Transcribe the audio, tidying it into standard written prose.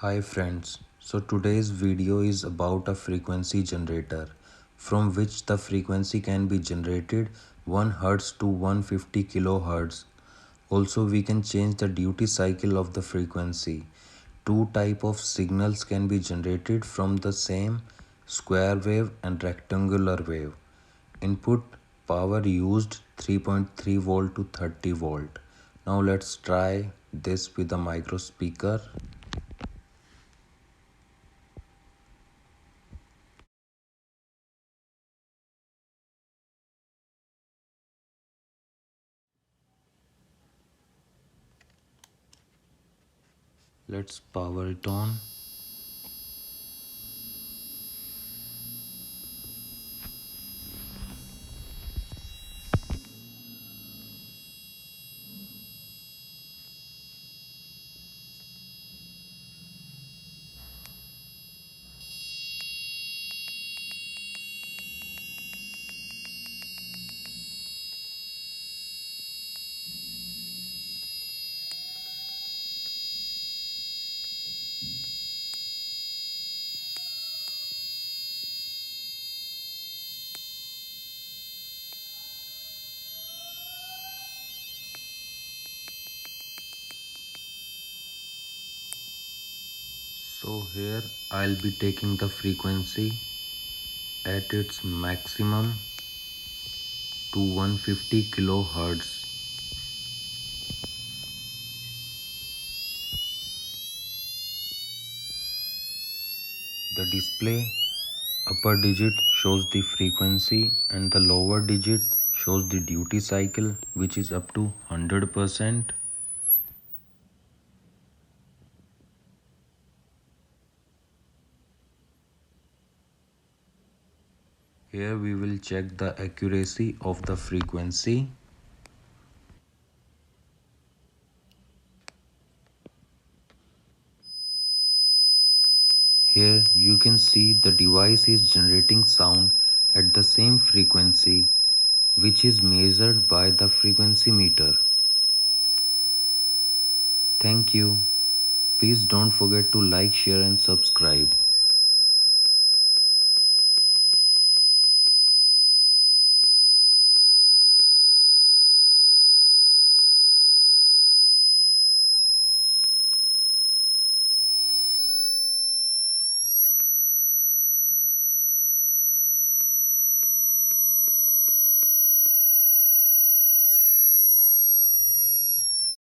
Hi friends, so today's video is about a frequency generator from which the frequency can be generated 1 Hz to 150 kHz. Also we can change the duty cycle of the frequency. Two type of signals can be generated from the same square wave and rectangular wave. Input power used 3.3 volt to 30 volt. Now let's try this with a micro speaker. Let's power it on. So here I'll be taking the frequency at its maximum to 150 kilohertz. The display upper digit shows the frequency and the lower digit shows the duty cycle, which is up to 100%. Here we will check the accuracy of the frequency. Here you can see the device is generating sound at the same frequency, which is measured by the frequency meter. Thank you. Please don't forget to like, share and subscribe.